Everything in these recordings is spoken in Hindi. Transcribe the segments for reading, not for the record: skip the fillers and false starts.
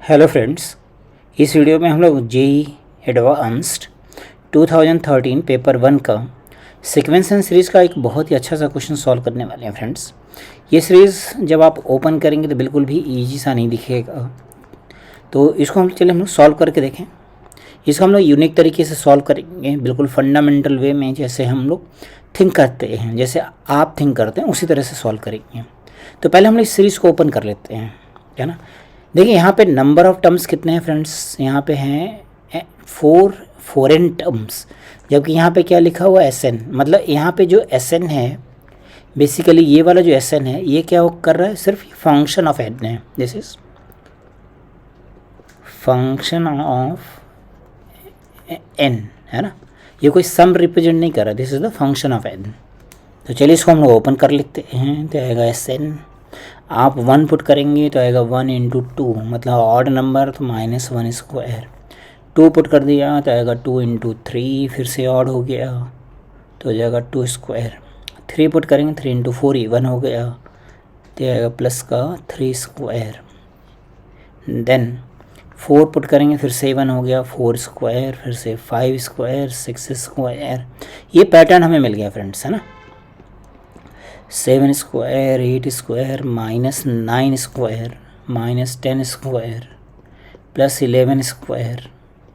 हेलो फ्रेंड्स, इस वीडियो में हम लोग जेई एडवांस्ड 2013 पेपर 1 का सीक्वेंस एंड सीरीज़ का एक बहुत ही अच्छा सा क्वेश्चन सॉल्व करने वाले हैं फ्रेंड्स। ये सीरीज़ जब आप ओपन करेंगे तो बिल्कुल भी इजी सा नहीं दिखेगा, तो इसको हम लोग सॉल्व करके देखें। इसको हम लोग यूनिक तरीके से सॉल्व करेंगे, बिल्कुल फंडामेंटल वे में, जैसे हम लोग थिंक करते हैं, जैसे आप थिंक करते हैं उसी तरह से सॉल्व करेंगे। तो पहले हम लोग इस सीरीज़ को ओपन कर लेते हैं, है ना। देखिए यहाँ पे नंबर ऑफ़ टर्म्स कितने हैं फ्रेंड्स, यहाँ पे हैं 4 फॉरेन टर्म्स, जबकि यहाँ पे क्या लिखा हुआ SN। मतलब यहाँ पे जो SN है, बेसिकली ये वाला जो SN है, ये क्या कर रहा है, सिर्फ फंक्शन ऑफ n है। This is function of n, है ना। ये कोई सम रिप्रेजेंट नहीं कर रहा, this is the function of n। तो चलिए इसको हम लोग ओपन कर लेते हैं। तो आएगा SN, आप 1 पुट करेंगे तो आएगा 1 इंटू 2, मतलब ऑड नंबर, तो -1 स्क्वायर। 2 पुट कर दिया तो आएगा 2 इंटू 3, फिर से ऑड हो गया तो हो जाएगा 2 स्क्वायर। 3 पुट करेंगे 3 इंटू 4 इवन हो गया तो आएगा प्लस का 3 स्क्वायर। देन 4 पुट करेंगे फिर से 1 हो गया, 4 स्क्वायर, फिर से 5 स्क्वायर, 6 स्क्वायर। ये पैटर्न हमें मिल गया फ्रेंड्स, है ना। 7 square, 8 square, -9 square, -10 square, +11 square,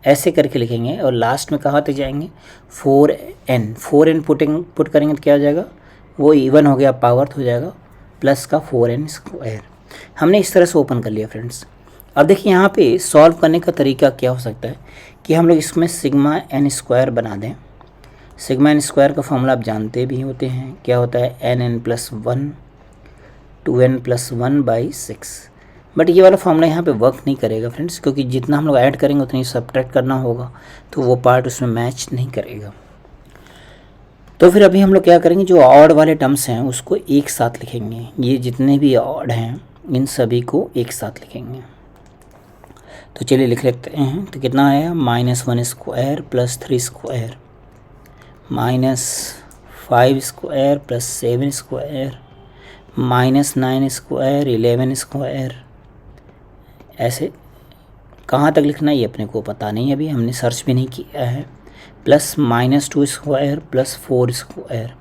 ऐसे करके लिखेंगे। और लास्ट में कहाँ तक जाएंगे, 4n पुट करेंगे तो क्या हो जाएगा, वो इवन हो गया, पावर तो हो जाएगा प्लस का 4n स्क्वायर। हमने इस तरह से ओपन कर लिया फ्रेंड्स। अब देखिए यहाँ पे सॉल्व करने का तरीका क्या हो सकता है कि हम लोग इसमें सिग्मा n स्क्वायर बना दें। सिग्मा n स्क्वायर का फॉर्मूला आप जानते भी होते हैं, क्या होता है, n+1 2n+1/6। बट ये वाला फॉर्मूला यहाँ पे वर्क नहीं करेगा फ्रेंड्स, क्योंकि जितना हम लोग ऐड करेंगे उतना ही सब्ट्रैक्ट करना होगा, तो वो पार्ट उसमें मैच नहीं करेगा। तो फिर अभी हम लोग क्या करेंगे, जो ऑड वाले टर्म्स हैं उसको एक साथ लिखेंगे। ये जितने भी ऑड हैं इन सभी को एक साथ लिखेंगे। तो चलिए लिख लेते हैं। तो कितना आया, -1 square +3 square, -5 square +7 square, -9 square, 11 square. ऐसे कहाँ तक लिखना है ये अपने को पता नहीं, अभी हमने सर्च भी नहीं किया है। प्लस -2 स्क्वायर +4 स्क्वायर,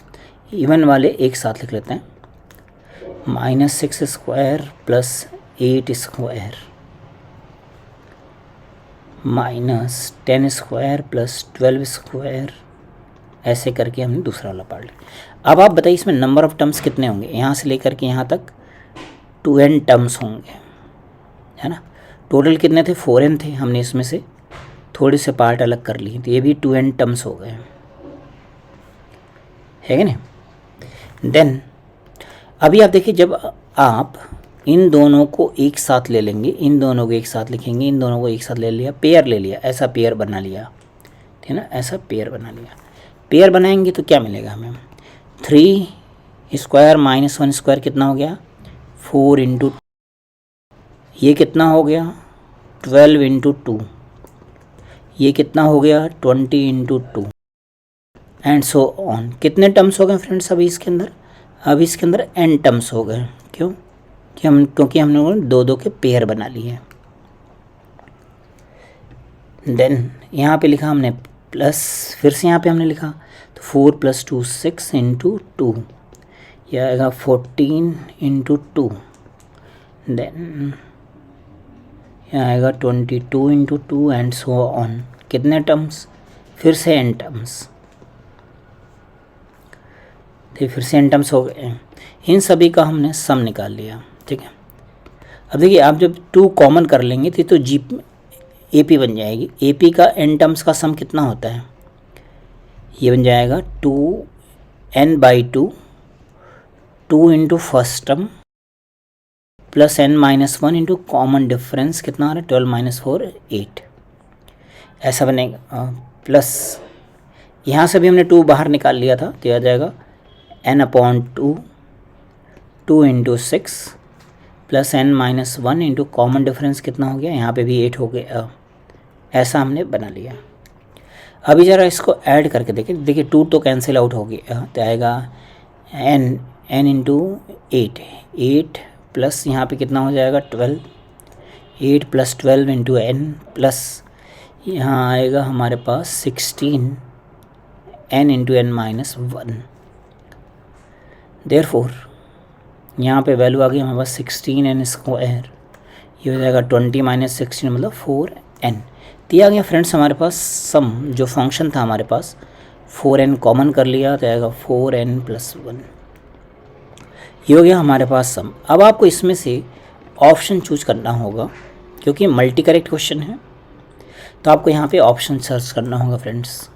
इवन वाले एक साथ लिख लेते हैं। -6 स्क्वायर +8 स्क्वायर, -10 स्क्वायर +12 स्क्वायर, ऐसे करके हमने दूसरा वाला पार्ट लिया। अब आप बताइए इसमें नंबर ऑफ़ टर्म्स कितने होंगे, यहाँ से लेकर के यहाँ तक 2n टर्म्स होंगे, है ना। टोटल कितने थे, 4n थे, हमने इसमें से थोड़े से पार्ट अलग कर लिए, तो ये भी 2n टर्म्स हो गए, है ना। देन अभी आप देखिए, जब आप इन दोनों को एक साथ ले लेंगे, इन दोनों को एक साथ लिखेंगे, इन दोनों को एक साथ ले लिया, पेयर ले लिया, ऐसा पेयर बना लिया, ठीक है ना, ऐसा पेयर बना लिया। पेयर बनाएंगे तो क्या मिलेगा हमें, 3 स्क्वायर -1 स्क्वायर कितना हो गया, 4 इंटू, ये कितना हो गया 12 इंटू 2, ये कितना हो गया 20 इंटू 2, एंड सो ऑन। कितने टर्म्स हो गए फ्रेंड्स अभी इसके अंदर, अभी इसके अंदर n टर्म्स हो गए। क्यों, क्योंकि हम लोगों ने 2-2 के पेयर बना लिए। देन यहाँ पे लिखा हमने प्लस, फिर से यहाँ पे हमने लिखा, तो 4 + 2 6 इंटू 2, यह आएगा 14 इंटू 2। देन यहाँ आएगा 22 इंटू 2, एंड सो ऑन। कितने टर्म्स, फिर से n टर्म्स, तो फिर से n टर्म्स हो गए। इन सभी का हमने सम निकाल लिया, ठीक है। अब देखिए, आप जब 2 कॉमन कर लेंगे तो AP बन जाएगी। AP का n टर्म्स का सम कितना होता है, ये बन जाएगा 2n/2, 2 into first term plus n-1 into common difference, कितना आ रहा है 12 - 4 8, ऐसा बनेगा। प्लस यहाँ से भी हमने 2 बाहर निकाल लिया था, तो आ जाएगा n/2, 2 into 6 plus n-1 into common difference कितना हो गया, यहाँ पे भी 8 हो गया, ऐसा हमने बना लिया। अभी ज़रा इसको ऐड करके देखिए 2 तो कैंसिल आउट हो गया, तो आएगा n इंटू 8 प्लस यहाँ पे कितना हो जाएगा 12 8 + 12 इंटू n प्लस यहाँ आएगा हमारे पास 16 n into n minus 1। Therefore यहाँ पे वैल्यू आ गई हमारे पास 16n स्क्वायर, ये हो जाएगा 20 माइनस 16 मतलब 4n। तो ये आ गया फ्रेंड्स हमारे पास सम, जो फंक्शन था हमारे पास 4n कॉमन कर लिया तो आएगा 4n + 1। ये हो गया हमारे पास सम। अब आपको इसमें से ऑप्शन चूज करना होगा क्योंकि मल्टी करेक्ट क्वेश्चन है, तो आपको यहाँ पे ऑप्शन सर्च करना होगा फ्रेंड्स।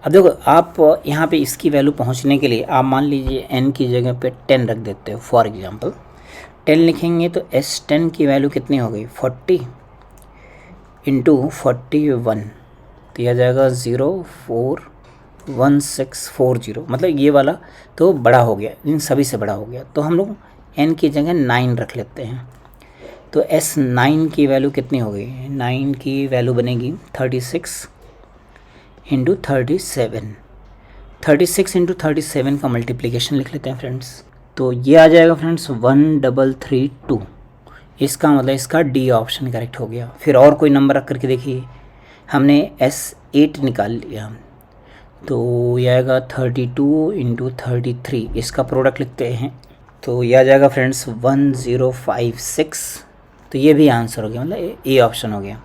अब देखो आप यहाँ पे इसकी वैल्यू पहुँचने के लिए आप मान लीजिए n की जगह पे 10 रख देते हो। फॉर एग्जांपल 10 लिखेंगे तो S10 की वैल्यू कितनी हो गई 40 इंटू 41, तो यह जाएगा 0.41640, मतलब ये वाला तो बड़ा हो गया, इन सभी से बड़ा हो गया, तो हम लोग n की जगह 9 रख लेते हैं। तो S9 की वैल्यू कितनी हो गई, 9 की वैल्यू बनेगी 36 इंटू 37। 36 इंटू 37 का मल्टीप्लिकेशन लिख लेते हैं फ्रेंड्स, तो ये आ जाएगा फ्रेंड्स 1332। इसका मतलब इसका डी ऑप्शन करेक्ट हो गया। फिर और कोई नंबर रख करके देखिए, हमने S8 निकाल लिया तो ये आएगा 32 इंटू 33, इसका प्रोडक्ट लिखते हैं तो ये आ जाएगा फ्रेंड्स 1056। तो ये भी आंसर हो गया, मतलब ए ऑप्शन हो गया।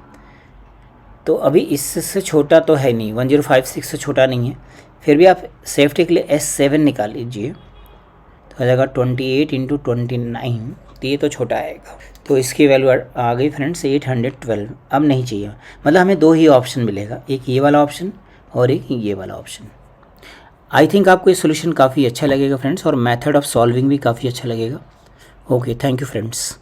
तो अभी इससे छोटा तो है नहीं, 1056 से छोटा नहीं है, फिर भी आप सेफ्टी के लिए S7 निकाल लीजिए तो आ जाएगा 28 इंटू 29, तो ये तो छोटा आएगा। तो इसकी वैल्यू आ गई फ्रेंड्स 812। अब नहीं चाहिए, मतलब हमें दो ही ऑप्शन मिलेगा, एक ये वाला ऑप्शन और एक ये वाला ऑप्शन। आई थिंक आपको ये सोल्यूशन काफ़ी अच्छा लगेगा फ्रेंड्स, और मेथड ऑफ सॉल्विंग भी काफ़ी अच्छा लगेगा। Okay, thank you friends.